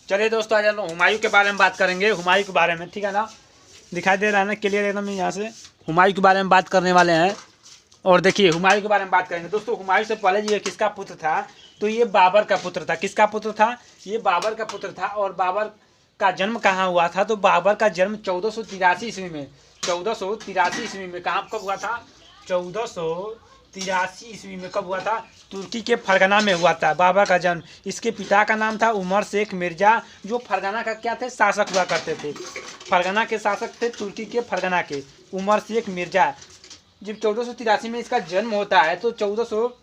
चलिए दोस्तों, आज हम हुमायूं के बारे में बात करेंगे। हुमायूं के बारे में, ठीक है ना, दिखाई दे रहा है ना क्लियर एकदम। यहाँ से हुमायूं के बारे में बात करने वाले हैं। और देखिए, हुमायूं के बारे में बात करेंगे दोस्तों। हुमायूं से पहले ये किसका पुत्र था? तो ये बाबर का पुत्र था। किसका पुत्र था? ये बाबर का पुत्र था। और बाबर का जन्म कहाँ हुआ था? तो बाबर का जन्म 1483 ईस्वी में, 1483 ईस्वी में। कहाँ कब हुआ था? 1483 ईस्वी में कब हुआ था? तुर्की के फरगना में हुआ था बाबर का जन्म। इसके पिता का नाम था उमर शेख मिर्जा, जो फरगना का क्या थे? शासक हुआ करते थे। फरगना के शासक थे, तुर्की के फरगना के उमर शेख मिर्जा। जब 1483 में इसका जन्म होता है तो 1400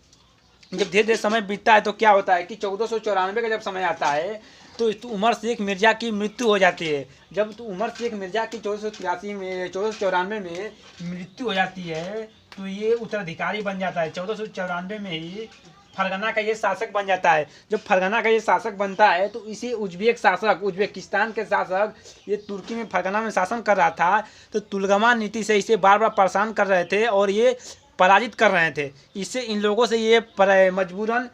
जब धीरे धीरे समय बीतता है तो क्या होता है कि 1494 का जब समय आता है तो उमर शेख मिर्जा की मृत्यु हो जाती है। जब तो उमर शेख मिर्जा की 1494 में मृत्यु हो जाती है तो ये उत्तराधिकारी बन जाता है। 1494 में ही फरगना का ये शासक बन जाता है। जब फरगना का ये शासक बनता है तो इसी उज्बेकिस्तान के शासक ये तुर्की में फरगना में शासन कर रहा था, तो तुलगमा नीति से इसे बार बार परेशान कर रहे थे और ये पराजित कर रहे थे। इससे इन लोगों से ये मजबूरन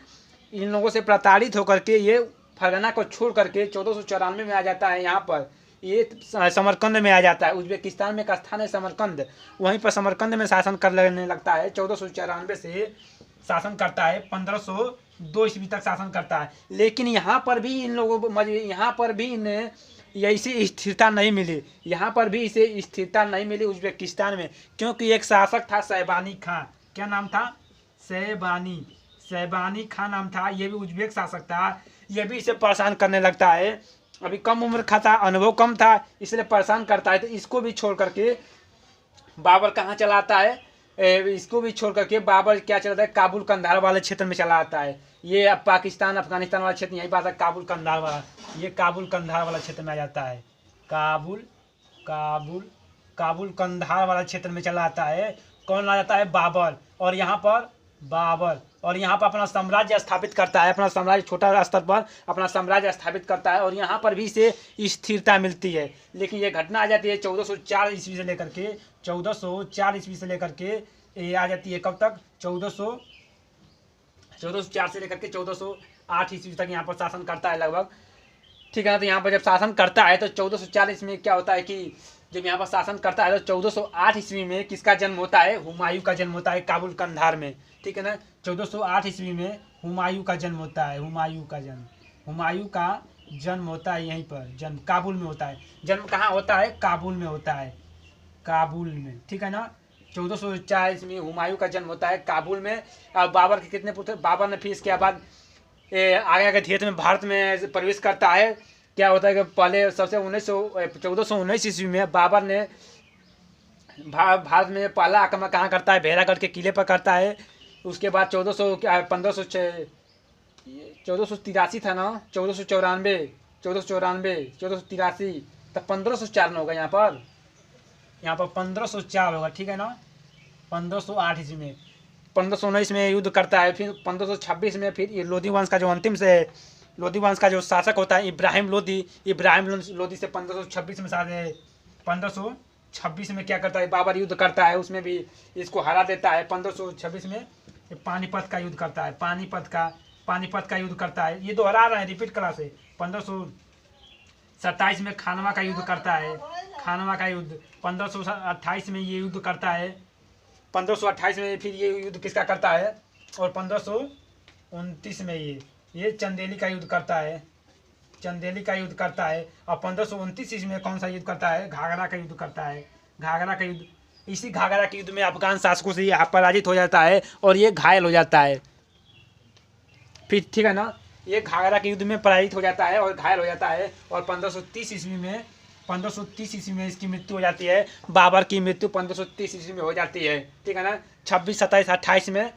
इन लोगों से प्रताड़ित होकर के ये फरगना को छोड़ करके 1494 में आ जाता है। यहाँ पर ये समरकंद में आ जाता है। उज्बेकिस्तान में एक स्थान है समरकंद, वहीं पर समरकंद में शासन करने लगता है। 1494 से शासन करता है, 1502 ईस्वी तक शासन करता है। लेकिन यहाँ पर भी इन लोगों को इन्हें ऐसी स्थिरता नहीं मिली। यहाँ पर भी इसे स्थिरता नहीं मिली उज्बेकिस्तान में, क्योंकि एक शासक था शहबानी खां। क्या नाम था? शहबानी खां नाम था। ये भी उज्बेक शासक था। ये भी इसे परेशान करने लगता है। अभी कम उम्र का था, अनुभव कम था, इसलिए परेशान करता है। तो इसको भी छोड़ करके बाबर कहाँ चला आता है? इसको भी छोड़ करके बाबर क्या चलाता है? काबुल कंधार वाले क्षेत्र में चला आता है। ये अब पाकिस्तान अफगानिस्तान वाला क्षेत्र यही बात है, काबुल कंधार वाला। ये काबुल कंधार वाला क्षेत्र में आ जाता है। काबुल कंधार वाला क्षेत्र में चला आता है। कौन आ जाता है? बाबर। और यहाँ पर अपना साम्राज्य स्थापित करता है। अपना साम्राज्य छोटा स्तर पर अपना साम्राज्य स्थापित करता है और यहाँ पर भी इसे स्थिरता मिलती है। लेकिन ये घटना आ जाती है 1404 ईस्वी से लेकर के 1404 ईस्वी से लेकर के ये आ जाती है कब तक? 1404 से लेकर के 1408 ईस्वी तक यहाँ पर शासन करता है लगभग, ठीक है ना। तो यहाँ पर जब शासन करता है तो 1440 में क्या होता है कि जब यहाँ पर शासन करता है तो 1408 ईस्वी में किसका जन्म होता है? हुमायूं का जन्म होता है काबुल कंधार में, ठीक है ना। 1408 ईस्वी में हुमायूं का जन्म होता है। हुमायूं का जन्म होता है यहीं पर, जन्म काबुल में होता है। जन्म कहाँ होता है? काबुल में होता है, काबुल में, ठीक है ना। 1440 में हुमायूं का जन्म होता है काबुल में। अब बाबर के कितने पुत्र? बाबर ने फिर इसके बाद आगे धीरे में भारत में प्रवेश करता है। क्या होता है कि पहले सबसे 1419 ईस्वी में बाबर ने भारत में पहला आक्रमण कहाँ करता है? भेड़ागढ़ के किले पर करता है। उसके बाद 1483 था ना, 1483 तब 1504 में होगा। यहाँ पर 1504 होगा, ठीक है ना। 1508 ईस्वी में 1519 में युद्ध करता है। फिर 1526 में फिर ये लोधी वंश का जो लोधी वंश का जो शासक होता है इब्राहिम लोधी से 1526 में 1526 में क्या करता है? बाबर युद्ध करता है, उसमें भी इसको हरा देता है। 1526 में पानीपत का युद्ध करता है। पानीपत का युद्ध करता है। ये दोहरा रहे हैं, रिपीट करा से। 1527 में खानवा का युद्ध करता है। 1528 में ये युद्ध करता है। 1528 में फिर ये युद्ध किसका करता है? और 1529 में ये चंदेली का युद्ध करता है। और 1529 ईस्वी में कौन सा युद्ध करता है? घाघरा का युद्ध करता है। इसी घाघरा के युद्ध में अफगान शासकों से ये पराजित हो जाता है और ये घायल हो जाता है। फिर ठीक है ना, ये घाघरा के युद्ध में पराजित हो जाता है और घायल हो जाता है। और 1530 ईस्वी में इसकी मृत्यु हो जाती है। बाबर की मृत्यु 1530 ईस्वी में हो जाती है, ठीक है ना। 26, 27, 28 में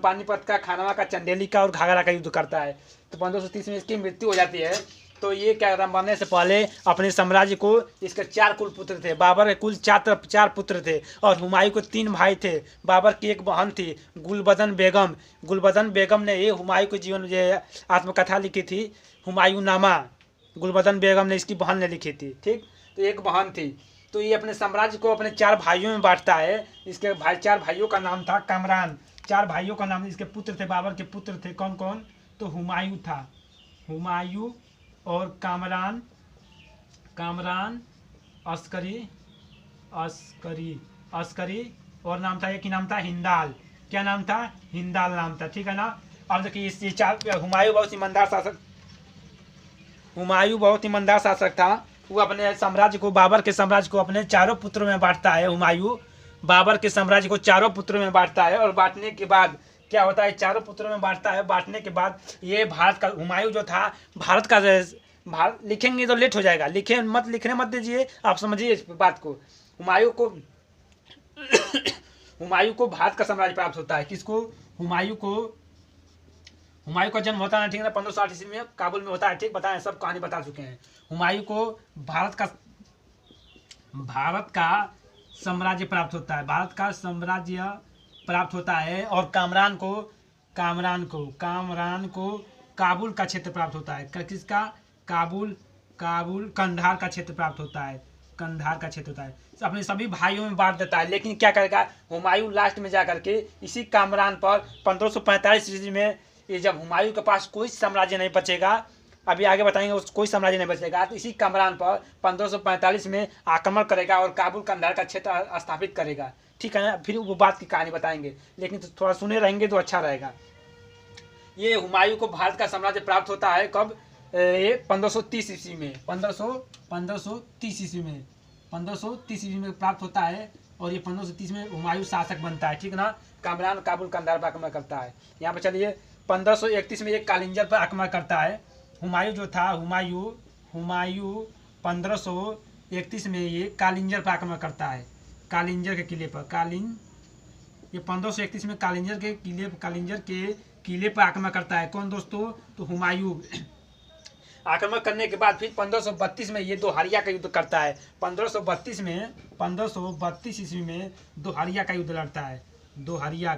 पानीपत का, खानवा का, चंदेली का और घाघरा का युद्ध करता है। तो 1530 में इसकी मृत्यु हो जाती है। तो ये क्या मरने से पहले अपने साम्राज्य को, इसके 4 कुल पुत्र थे। बाबर के कुल 4 पुत्र थे और हुमायूं को 3 भाई थे। बाबर की एक बहन थी गुलबदन बेगम ने ये हुमायूं के जीवन आत्मकथा लिखी थी, हुमायूं नामा। गुलबदन बेगम ने, इसकी बहन ने लिखी थी, ठीक। तो एक बहन थी। तो ये अपने साम्राज्य को अपने 4 भाइयों में बांटता है। इसके 4 भाइयों का नाम था कामरान। 4 भाइयों का नाम, इसके पुत्र थे, बाबर के पुत्र थे। कौन कौन? तो हुमायूं था, हुमायूं और कामरान कामरान अस्करी अस्करी अस्करी और नाम था, एक ही नाम था हिंदाल। क्या नाम था? हिंदाल नाम था, ठीक है ना। अब देखिए इस चार, हुमायूं बहुत ईमानदार शासक, हुमायूं बहुत ईमानदार शासक था। वो अपने साम्राज्य को, बाबर के साम्राज्य को अपने चारों पुत्रों में बांटता है। हुमायूं बाबर के साम्राज्य को चारों पुत्रों में बांटता है, और बांटने के बाद क्या होता है, चारों पुत्रों में बांटता है। बांटने के बाद ये भारत का, हुमायूं जो था भारत का, भारत लिखेंगे तो लेट हो जाएगा, लिखने मत दीजिए, आप समझिए इस बात को। हुमायूं को हुमायूं को भारत का साम्राज्य प्राप्त होता है। किसको? हुमायूं को। हुमायूं का जन्म होता है, ठीक है ना, 1560 ईस्वी में काबुल में होता है, ठीक, बताएं, सब कहानी बता चुके हैं। हुमायूं को भारत का साम्राज्य प्राप्त होता है, भारत का साम्राज्य प्राप्त होता है। और कामरान को काबुल का क्षेत्र प्राप्त होता है। किसका? काबुल कंधार का क्षेत्र प्राप्त होता है, कंधार का क्षेत्र होता है। अपने सभी भाइयों में बांट देता है। लेकिन क्या करेगा हुमायूं लास्ट में जाकर के इसी कामरान पर 1545 ईस्वी में, ये जब हुमायूं के पास कोई साम्राज्य नहीं बचेगा, अभी आगे बताएंगे, उस कोई साम्राज्य नहीं बचेगा, तो इसी कामरान पर 1545 में आक्रमण करेगा और काबुल कंधार का क्षेत्र स्थापित करेगा, ठीक है ना। फिर वो बात की कहानी बताएंगे, लेकिन तो थोड़ा सुने रहेंगे तो अच्छा रहेगा। ये हुमायूं को भारत का साम्राज्य प्राप्त होता है कब? ये 1530 ईस्वी में, 1530 ईस्वी में, 1530 ईस्वी में प्राप्त होता है। और ये 1530 में हुमायूं शासक बनता है, ठीक ना। कामरान काबुल कंधार पर आक्रमण करता है। यहाँ पर चलिए 1531 में ये कालिंजर पर आक्रमण करता है। हुमायूं जो था, हुमायूं 1531 में ये कालिंजर पर आक्रमण करता है, कालिंजर के किले पर। ये 1531 में कालिंजर के किले पर आक्रमण करता है। कौन दोस्तों? तो हुमायूं। आक्रमण करने के बाद फिर 1532 में ये दोहरिया का युद्ध करता है। 1532 ईस्वी में दोहरिया का युद्ध लड़ता है, दोहरिया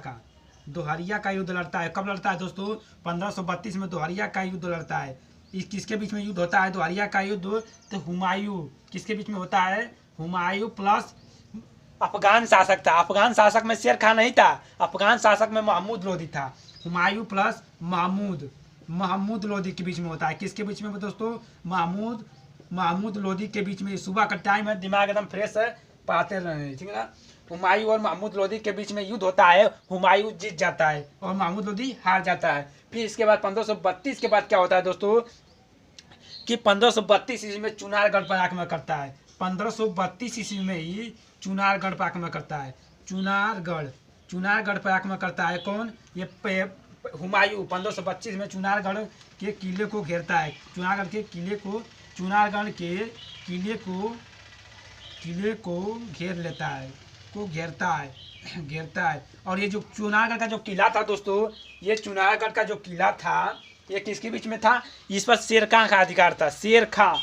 का युद्ध लड़ता है। कब लड़ता है दोस्तों? 1532 में दोहरिया का युद्ध लड़ता है। इस किसके बीच में युद्ध होता है? दोहरिया का युद्ध तो हुमायूं किसके बीच में होता है? हुमायूं प्लस अफगान शासक था। अफगान शासक में शेर खान नहीं था, अफगान शासक में महमूद लोदी था। हुमायूं प्लस महमूद लोदी के बीच में होता है। किसके बीच में दोस्तों? महमूद लोदी के बीच में। सुबह का टाइम है, दिमाग एकदम फ्रेश है, पढ़ाते रहे, ठीक है ना। हुमायूं और महमूद लोदी के बीच में युद्ध होता है। हुमायूं जीत जाता है और महमूद लोदी हार जाता है। फिर इसके बाद 1532 के बाद क्या होता है दोस्तों कि 1532 ईस्वी में चुनारगढ़ पर आक्रमण करता है। 1532 ईस्वी में ही चुनारगढ़ पर आक्रमण करता है। चुनारगढ़ पर आक्रमण करता है। कौन? ये हुमायूं 1525 में चुनारगढ़ के किले को घेरता है। चुनारगढ़ के किले को घेर लेता है, घेरता है। और ये जो चुनारगढ़ का जो किला था दोस्तों, ये चुनारगढ़ का जो किला था, ये किसके बीच में था? इस पर शेर खां का अधिकार था। शेर खां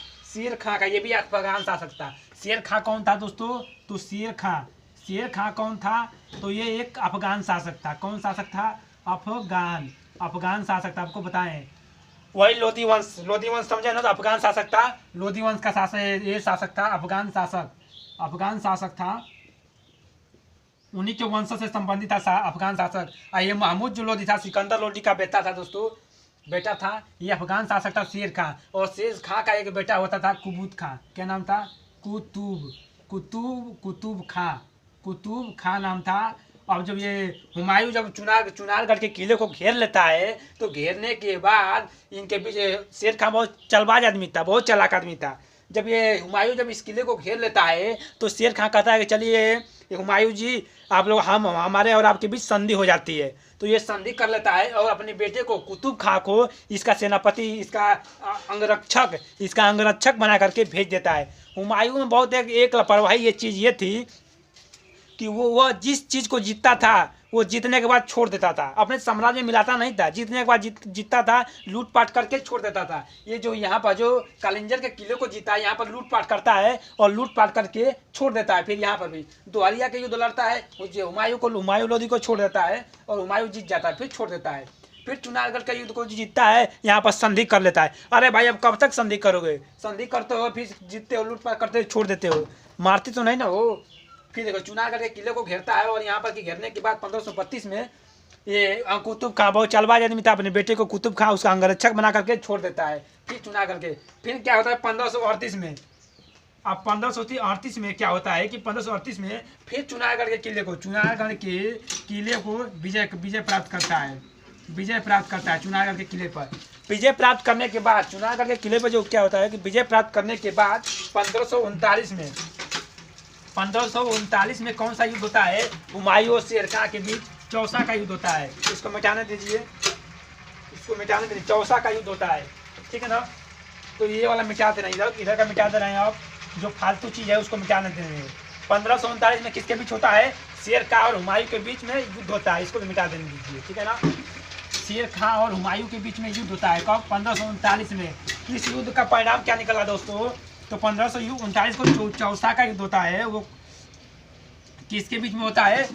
का, ये भी अफगान शासक था। शेर खां कौन था दोस्तों? तो शेर खां कौन था? तो ये एक अफगान शासक था। कौन शासक था? अफगान शासक था। आपको बताएं, वही लोधी वंश समझे ना, तो अफगान शासक था। लोधी वंश का शासक, ये शासक था अफगान शासक था। उन्हीं के वंश से संबंधित था अफगान शासक। ये महमूद जो लोधी था, सिकंदर लोधी का बेटा था दोस्तों, बेटा था। ये अफगान शासक था शेर खां। और शेर खां का एक बेटा होता था कुबूत खां। क्या नाम था? कुतुब खां नाम था। अब जब ये हुमायूं जब चुनारगढ़ के किले को घेर लेता है, तो घेरने के बाद इनके बीच शेर खां बहुत चालबाज आदमी था, बहुत चालाक आदमी था। जब ये हुमायूं जब इस किले को घेर लेता है, तो शेर खां कहता है कि चलिए हुमायूं जी, आप लोग हमारे और आपके बीच संधि हो जाती है। तो ये संधि कर लेता है और अपने बेटे को कुतुब खां को इसका सेनापति, इसका अंगरक्षक बना करके भेज देता है। हुमायूं में बहुत एक लापरवाही ये चीज़ ये थी कि वो जिस चीज़ को जीतता था, वो जीतने के बाद छोड़ देता था, अपने साम्राज्य में मिलाता नहीं था। जीतने के बाद जीतता था, लूटपाट करके छोड़ देता था। ये जो यहाँ पर जो कालिंजर के किले को जीता है, यहाँ पर लूटपाट करता है और लूटपाट करके छोड़ देता है। फिर यहाँ पर भी दोहरिया के युद्ध लड़ता है, हुमायूं लोधी को छोड़ देता है और हुमायूं जीत जाता है, फिर छोड़ देता है। फिर चुनारगढ़ का युद्ध को जीतता है, यहाँ पर संधि कर लेता है। अरे भाई अब कब तक संधि करोगे? संधि करते हो, फिर जीतते हो, लूटपाट करते हो, छोड़ देते हो, मारते तो नहीं ना हो। फिर देखो चुनारगढ़ के किले को घेरता है और यहाँ पर घेरने के बाद 1532 में ये कुतुब खां बहुत चालबाज आदमी था, अपने बेटे को कुतुब खां उसका अंगरक्षक बना करके छोड़ देता है, फिर चुना करके। फिर क्या होता है 1538 में, अब 1538 में क्या होता है कि 1538 में फिर चुनागढ़ के किले को, चुनागढ़ के किले को विजय प्राप्त करता है, विजय प्राप्त करता है चुनागढ़ के किले पर। विजय प्राप्त करने के बाद चुनागढ़ के किले पर जो क्या होता है कि विजय प्राप्त करने के बाद 1539 में कौन सा युद्ध होता है? हुमायूं और शेर खां के बीच चौसा का युद्ध होता है। इसको मिटाने दीजिए, इसको मिटाने दीजिए, चौसा का युद्ध होता है, ठीक है ना। तो ये वाला मिटा दे रहे हैं, इधर का मिटा दे रहे हैं आप, जो फालतू चीज़ है उसको मिटाने दे रहे हैं। 1539 में किसके बीच होता है? शेर खां और हुमायूं के बीच में युद्ध होता है, इसको भी मिटा देने दीजिए, ठीक है ना। शेर खां और हुमायूं के बीच में युद्ध होता है कब? 1539 में। इस युद्ध का परिणाम क्या निकला दोस्तों? तो 1539 को चौसा का युद्ध होता है, वो किसके बीच में होता है?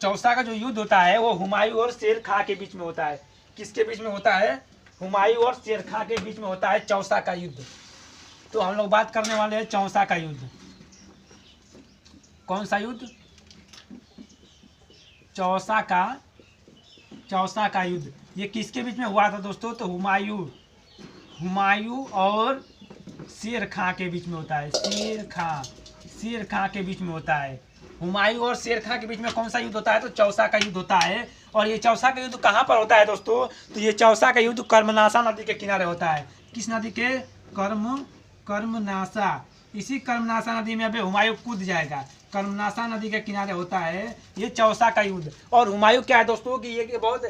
चौसा का जो युद्ध होता है वो हुमायूं और शेर खां के बीच में होता है। किसके बीच में होता है? हुमायूं और शेर खां के बीच में होता है चौसा का युद्ध। तो हम लोग बात करने वाले हैं चौसा का युद्ध। कौन सा युद्ध? चौसा का युद्ध। ये किसके बीच में हुआ था दोस्तों? तो हुमायूं और शेर खां के बीच में होता है, शेर खां के बीच में होता है। हुमायूं और शेर खां के बीच में कौन सा युद्ध होता है? तो चौसा का युद्ध होता है। और ये चौसा का युद्ध कहाँ पर होता है दोस्तों? तो ये चौसा का युद्ध कर्मनाशा नदी के किनारे होता है। किस नदी के? कर्मनाशा। इसी कर्मनाशा नदी में अभी हुमायूं कूद जाएगा, कर्मनाशा नदी के किनारे होता है ये चौसा का युद्ध। और हुमायूं क्या है दोस्तों कि ये बहुत,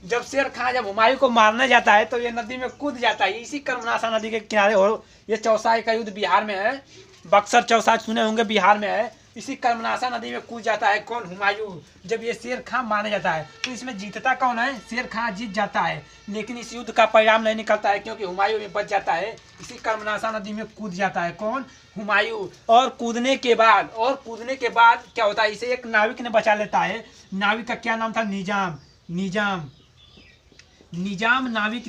जब शेर खां जब हुमायूं को मारने जाता है तो ये नदी में कूद जाता है, इसी कर्मनाशा नदी के किनारे। और ये चौसा का युद्ध बिहार में है, बक्सर चौसा सुने होंगे, बिहार में है। इसी कर्मनाशा नदी में कूद जाता है कौन? हुमायूं। जब ये शेर खां मारने जाता है तो इसमें जीतता कौन है? शेर खां जीत जाता है, लेकिन इस युद्ध का परिणाम नहीं निकलता है क्योंकि हुमायूं में बच जाता है। इसी कर्मनाशा नदी में कूद जाता है कौन? हुमायूं। और कूदने के बाद क्या होता है? इसे एक नाविक ने बचा लेता है। नाविक का क्या नाम था? निजाम नाविक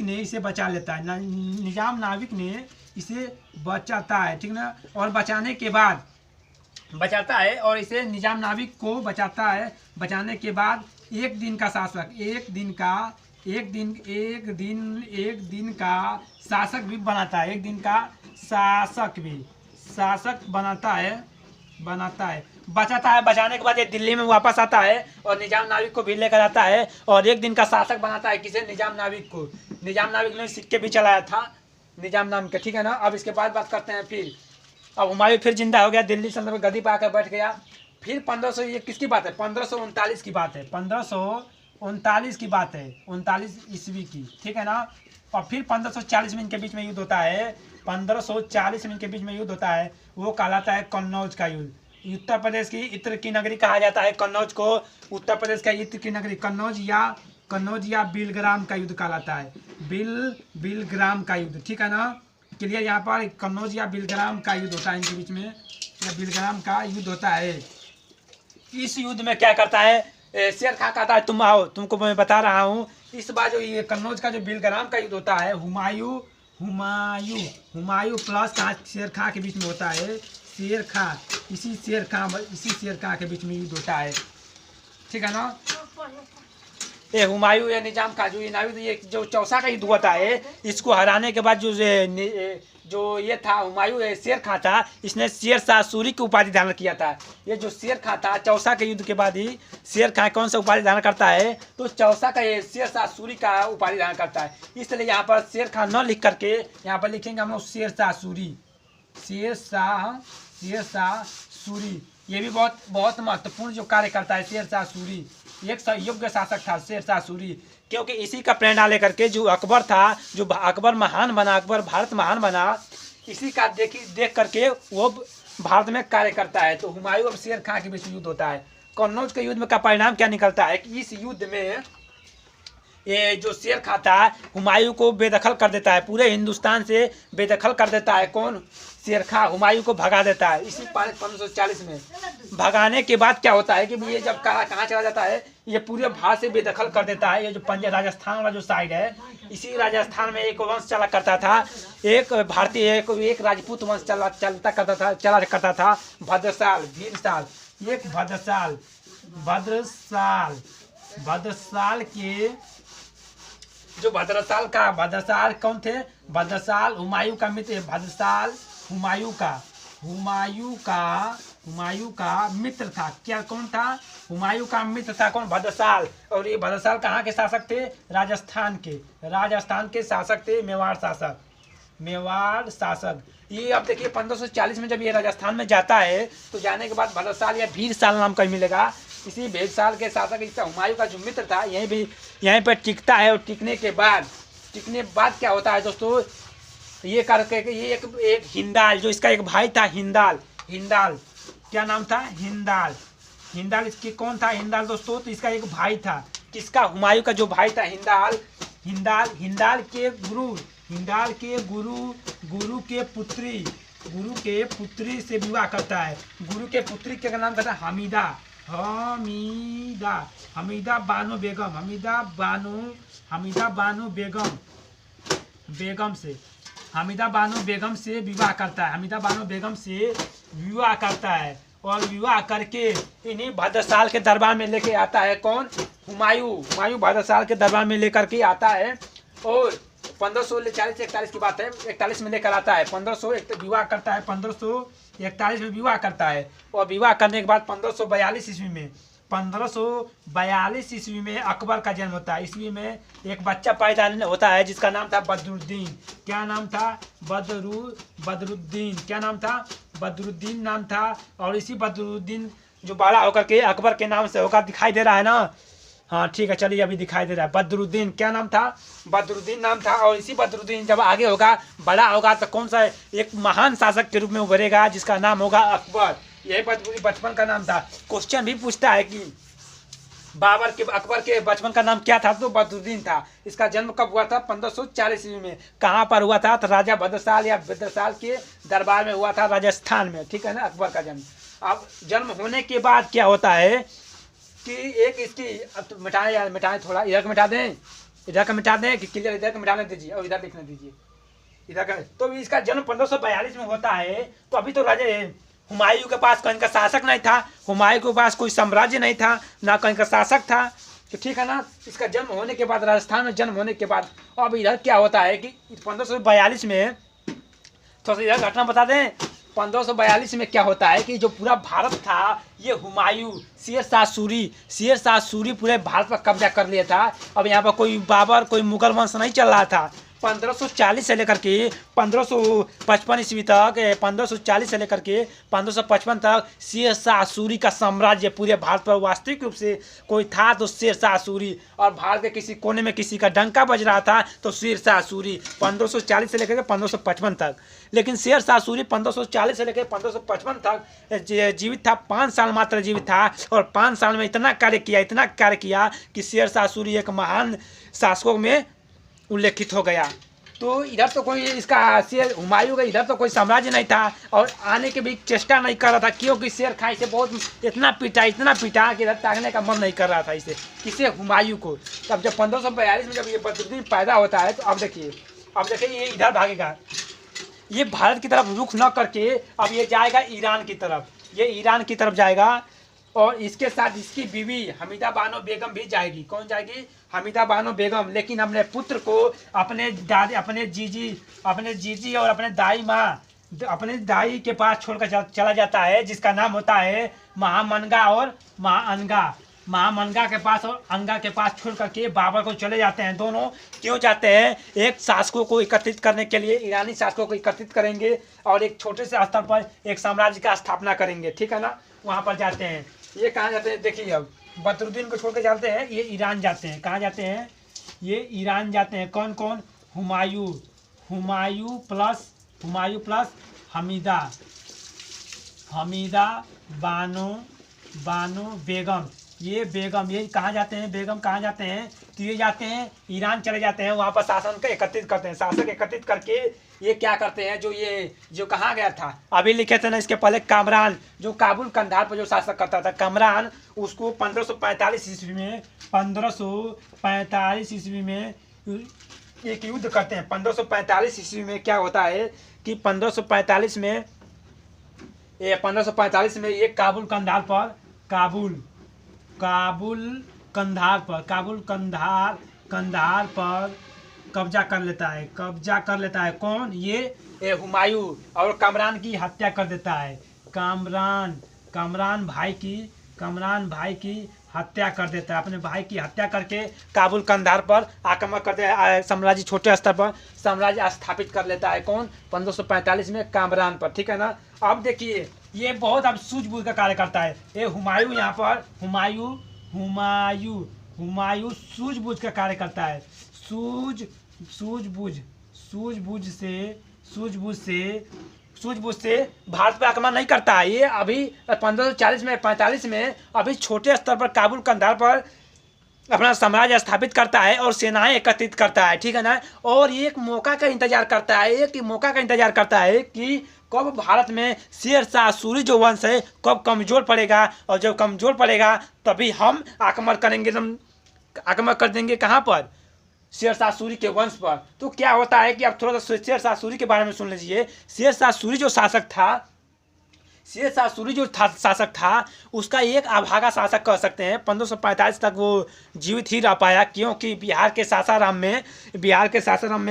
ने इसे बचा लेता है। निजाम नाविक ने इसे बचाता है, ठीक ना। और बचाने के बाद बचाता है और इसे निजाम नाविक को बचाता है। बचाने के बाद एक दिन का शासक, एक दिन का शासक भी बनाता है, एक दिन का शासक बनाता है। बचाता है, बचाने के बाद ये दिल्ली में वापस आता है और निजाम नाविक को भी लेकर आता है और एक दिन का शासक बनाता है। किसे? निजाम नाविक को। निजाम नाविक ने सिक्के भी चलाया था निजाम नाम के, ठीक है ना। अब इसके बाद बात करते हैं फिर। अब हुमायूं फिर जिंदा हो गया, दिल्ली सल्तनत में गद्दी पर आकर बैठ गया। फिर 1500, ये किसकी बात है? 1539 की बात है, 1539 की बात है, 39 ईस्वी की, ठीक है ना। और फिर 1540 में इनके बीच में युद्ध होता है, 1540 में इनके बीच में युद्ध होता है, वो कहलाता है कन्नौज का युद्ध। उत्तर प्रदेश की इत्र की नगरी कहा जाता है कन्नौज को। उत्तर प्रदेश का इत्र की नगरी कन्नौज या बिलग्राम का युद्ध कहलाता है, बिलग्राम का युद्ध, ठीक है ना। क्लियर? यहाँ पर कन्नौज या बिलग्राम का युद्ध होता है इनके बीच में, या बिलग्राम का युद्ध होता है। इस युद्ध में क्या करता है? शेर खां कहता है तुम आओ, तुमको मैं बता रहा हूँ। इस बार जो ये कन्नौज का जो बिलग्राम का युद्ध होता है, हुमायूं प्लस शेर खां के बीच में होता है। इसी शेर खां के बीच में युद्ध होता है, ठीक है ना। ये हुमायूं या निजाम खां ये जो चौसा का युद्ध होता है, इसको हराने के बाद जो ये था हुमायूं शेर खां था, इसने शेर शाह सूरी की उपाधि धारण किया था। ये जो शेर खां था, चौसा के युद्ध के बाद ही शेर खां कौन सा उपाधि धारण करता है? तो चौसा का ये शेर शाह सूरी का उपाधि धारण करता है। इसलिए यहाँ पर शेर खां न लिख करके यहाँ पर लिखेंगे हम लोग शेर शाह सूरी। ये भी बहुत महत्वपूर्ण जो कार्य करता है शेर शाह सूरी। एक योग्य शासक था शेर शाह सूरी, क्योंकि इसी का प्रेरणा लेकर के जो अकबर था, जो अकबर महान बना, अकबर भारत महान बना, इसी का देख करके वो भारत में कार्य करता है। तो हुमायूं और शेर खां के बीच युद्ध होता है। कन्नौज के युद्ध में का परिणाम क्या निकलता है कि इस युद्ध में ये जो शेर खां था हुमायूं को बेदखल कर देता है, पूरे हिंदुस्तान से बेदखल कर देता है। कौन? शेर खां हुमायूं को भगा देता है इसी 1540 में। भगाने के बाद क्या होता है कि ये जब कहाँ चला जाता है, ये पूरे भारत से बेदखल कर देता है। ये जो पंजाब राजस्थान वाला जो साइड है, इसी राजस्थान में एक वंश चला करता था, एक भारतीय एक राजपूत वंश चला करता था भद्रसाल, भीलसाल। एक भद्रसाल, भद्रसाल, भद्रसाल के जो भद्रसाल कौन थे? भद्रसाल हुमायूं का मित्र, भद्रसाल हुमायूं का मित्र था। क्या कौन था? हुमायूं का मित्र था कौन? भद्रसाल। और ये भद्रसाल कहाँ के शासक थे? राजस्थान के शासक थे, मेवाड़ शासक। ये अब देखिए 1540 में जब ये राजस्थान में जाता है तो जाने के बाद भद्रसाल या भीरसाल नाम का मिलेगा। इसी भीरसाल के शासक इसका हुमायूं का जो मित्र था यहीं पर टिकता है। और टिकने बाद क्या होता है दोस्तों, ये करके ये एक हिंदाल, जो इसका एक भाई था हिंदाल, क्या नाम था? हिंदाल इसकी कौन था? हिंदाल दोस्तों, तो इसका एक भाई था। किसका? हुमायूं का जो भाई था हिंदाल के गुरु के पुत्री से विवाह करता है। गुरु के पुत्री का नाम था हमीदा बानो बेगम से विवाह करता है। और विवाह करके इन्हीं भद्रसाल के दरबार में लेके आता है कौन? हुमायूं भद्रसाल के दरबार में लेकर के आता है। और 1540-41 की बात है, 41 में लेकर आता है। 1541 विवाह करता है, 1541 में विवाह करता है। और विवाह करने के बाद 1542 ईस्वी में अकबर का जन्म होता है। ईस्वी में एक बच्चा पैदा होता है जिसका नाम था बदरुद्दीन। क्या नाम था? बदरुद्दीन। क्या नाम था? बदरुद्दीन नाम था। और इसी बदरुद्दीन जो बड़ा होकर के अकबर के नाम से होकर दिखाई दे रहा है ना, हाँ ठीक है, चलिए अभी दिखाई दे रहा है। बदरुद्दीन क्या नाम था? बदरुद्दीन नाम था। और इसी बदरुद्दीन जब आगे होगा, बड़ा होगा, तो कौन सा एक महान शासक के रूप में उभरेगा जिसका नाम होगा अकबर। यही बचपन का नाम था। क्वेश्चन भी पूछता है कि अकबर के बचपन का नाम क्या था? तो बदरुद्दीन था। इसका जन्म कब हुआ था? 1540 ईस्वी में। कहाँ पर हुआ था? तो राजा भद्रसाल या भद्रसाल के दरबार में हुआ था, राजस्थान में। ठीक है ना, अकबर का जन्म। अब जन्म होने के बाद क्या होता है कि एक इसकी, अब तो मिटाएं थोड़ा, इधर का मिटा दें कि क्लियर, इधर का मिटाने दीजिए और इधर लिखने दीजिए, इधर का। तो इसका जन्म 1542 में होता है। तो अभी तो राजा हुमायूं के पास कहीं का शासक नहीं था, हुमायूं के पास कोई साम्राज्य नहीं था, ना कहीं का शासक था। तो ठीक है ना, इसका जन्म होने के बाद, राजस्थान में जन्म होने के बाद, अब इधर क्या होता है कि 1542 में, थोड़ा सा इधर घटना बता दें। 1542 में क्या होता है कि जो पूरा भारत था, ये हुमायूं शेरशाह सूरी पूरे भारत पर कब्जा कर लिया था। अब यहाँ पर कोई बाबर, कोई मुगल वंश नहीं चल रहा था। 1540 से लेकर के 1555 ईस्वी तक, 1540 से लेकर के 1555 तक शेरशाह सूरी का साम्राज्य पूरे भारत पर वास्तविक रूप से कोई था तो शेरशाह सूरी। और भारत के किसी कोने में किसी का डंका बज रहा था तो शेरशाह सूरी, 1540 से लेकर के 1555 तक। लेकिन शेरशाह सूरी 1540 से लेकर 1555 तक जीवित था, 5 साल मात्र जीवित था। और 5 साल में इतना कार्य किया कि शेरशाह सूरी एक महान शासकों में उल्लेखित हो गया। तो इधर तो कोई इसका हुमायूं का इधर तो कोई साम्राज्य नहीं था और आने की भी चेष्टा नहीं कर रहा था, क्योंकि शेर खां इसे बहुत इतना पीटा कि इधर ताकने का मन नहीं कर रहा था इसे, किसे? हुमायूं को। तब जब 1542 में जब ये बदरुद्दीन पैदा होता है तो अब देखिए ये इधर भागेगा, ये भारत की तरफ रुख न करके अब ये जाएगा ईरान की तरफ, ये ईरान की तरफ जाएगा। और इसके साथ इसकी बीवी हमीदा बानो बेगम भी जाएगी। कौन जाएगी? हमीदा बानो बेगम। लेकिन अपने पुत्र को अपने जीजी और अपने दाई के पास छोड़कर चला जाता है, जिसका नाम होता है महामनगा और महामनगा के पास और अंगा के पास छोड़ करके बाबर को चले जाते हैं। दोनों क्यों जाते हैं? एक शासकों को एकत्रित करने के लिए, ईरानी शासकों को एकत्रित करेंगे और एक छोटे से स्तर पर एक साम्राज्य का स्थापना करेंगे। ठीक है ना, वहाँ पर जाते हैं। ये कहाँ जाते हैं? देखिए, अब बदरुद्दीन को छोड़ के जाते हैं, ये ईरान जाते हैं। कहाँ जाते हैं? ये ईरान जाते हैं। कौन कौन? हुमायूं प्लस हमीदा बानो बेगम। ये कहाँ जाते हैं? बेगम कहाँ जाते हैं? तो ये जाते हैं ईरान चले जाते हैं। वहाँ पर शासन को एकत्रित करते हैं। शासक एकत्रित करके ये क्या करते हैं, जो कहाँ गया था, अभी लिखे थे ना इसके पहले, कामरान, जो काबुल कंधार पर जो शासक करता था, कामरान, उसको 1545 ईस्वी में एक युद्ध करते हैं। 1545 ईस्वी में क्या होता है कि 1545 में ये काबुल कंधार पर काबुल काबुल कंधार पर कंधार पर कब्जा कर लेता है कौन ये हुमायूं, और कामरान की हत्या कर देता है। कामरान भाई की हत्या कर देता है। अपने भाई की हत्या करके काबुल कंधार पर आक्रमण करते हैं, साम्राज्य छोटे स्तर पर साम्राज्य स्थापित कर लेता है। कौन 1545 में कामरान पर, ठीक है ना। अब देखिए ये बहुत अब सूझबूझ का कार्य करता है। ये हुमायूं यहाँ पर हुमायूं सूझबूझ का कार्य करता है। सूझबूझ से भारत पर आक्रमण नहीं करता है। ये अभी 1540 में अभी छोटे स्तर पर काबुल कंधार पर अपना साम्राज्य स्थापित करता है और सेनाएं एकत्रित करता है, ठीक है ना। और ये एक मौका का इंतजार करता है कि कब भारत में शेर शाह सूरी जो वंश है कब कमजोर पड़ेगा, और जब कमजोर पड़ेगा तभी हम आक्रमण कर देंगे कहाँ पर, शेर शाह सूरी के वंश पर। तो क्या होता है कि अब थोड़ा सा शेर शाह सूरी के बारे में सुन लीजिए। शेर शाह सूरी जो शासक था उसका एक अभागा शासक कह सकते हैं। 1545 तक वो जीवित ही रह पाया, क्योंकि बिहार के सासाराम में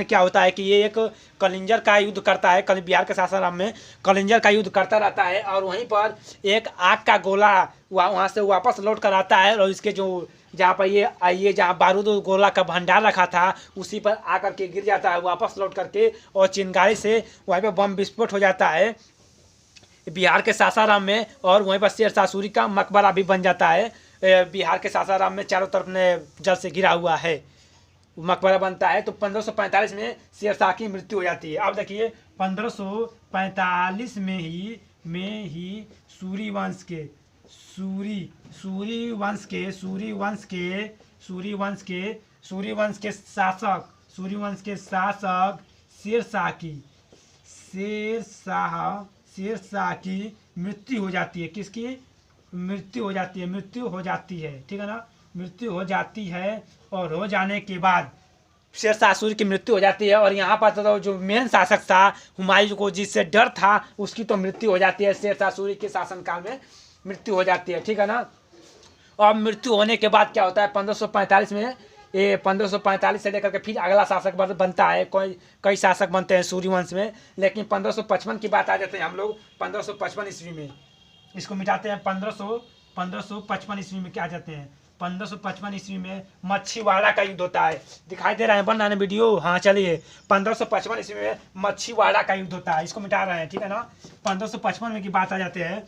क्या होता है कि ये एक कलिंजर का युद्ध करता है। बिहार के सासाराम में कलिंजर का युद्ध करता रहता है, और वहीं पर एक आग का गोला वहाँ से वापस लौट कर आता है, और इसके जो जहाँ पर ये जहाँ बारूद गोला का भंडार रखा था उसी पर आकर के गिर जाता है वापस लौट करके, और चिंगारी से वहीं पर बम विस्फोट हो जाता है बिहार के सासाराम में। और वहीं पर शेर शाह सूरी का मकबरा भी बन जाता है। बिहार के सासाराम में चारों तरफ ने जल से घिरा हुआ है, मकबरा बनता है। तो 1545 में शेर शाह की मृत्यु हो जाती है। अब देखिए 1545 में ही सूरी वंश के शासक शेर शाह की मृत्यु हो जाती है। किसकी मृत्यु हो जाती है, ठीक है ना। मृत्यु हो जाती है, और हो जाने के बाद शेर शाह सूरी की मृत्यु हो जाती है। और यहाँ पर तो जो मेन शासक था हुमायूं को जिससे डर था उसकी तो मृत्यु हो जाती है। शेर शाह सूरी के शासनकाल में मृत्यु हो जाती है, ठीक है ना। और मृत्यु होने के बाद क्या होता है 1545 में, ये 1545 से लेकर के फिर अगला शासक बनता है। कई शासक बनते हैं सूर्यवंश में, लेकिन 1555 की बात आ जाते हैं हम लोग 1555 ईस्वी में, इसको मिटाते हैं। 1555 ईस्वी में क्या जाते हैं, 1555 ईस्वी में मच्छीवाड़ा का युद्ध होता है। दिखाई दे रहा है बन रहा है वीडियो, हाँ चलिए। 1555 ईस्वी में मच्छीवाड़ा का युद्ध होता है, इसको मिटा रहे हैं, ठीक है ना। 1555 में की बात आ जाते हैं।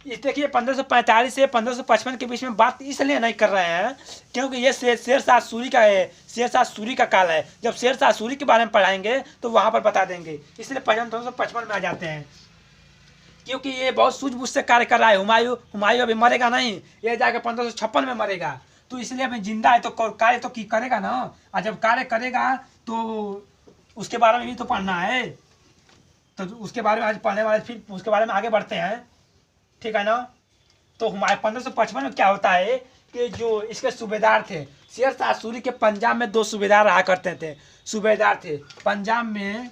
देखिए 1545 से 1555 के बीच में बात इसलिए नहीं कर रहे हैं क्योंकि ये शेर शाह सूरी का है, शेर शाह सूरी का काल है। जब शेर शाह सूरी के बारे में पढ़ाएंगे तो वहाँ पर बता देंगे, इसलिए 1555 में आ जाते हैं, क्योंकि ये बहुत सूझबूझ से कार्य कर रहा है। हुमायूं अभी मरेगा नहीं, ये जाकर 1556 में मरेगा, तो इसलिए अभी जिंदा है तो कार्य तो करेगा ना। और जब कार्य करेगा तो उसके बारे में भी तो पढ़ना है, तो उसके बारे में आज पढ़ने वाले, फिर उसके बारे में आगे बढ़ते हैं, ठीक है ना। तो हमारे 1555 में क्या होता है कि जो इसके सूबेदार थे, शेर शाह सूरी के पंजाब में 2 सूबेदार रहा करते थे। सूबेदार थे पंजाब में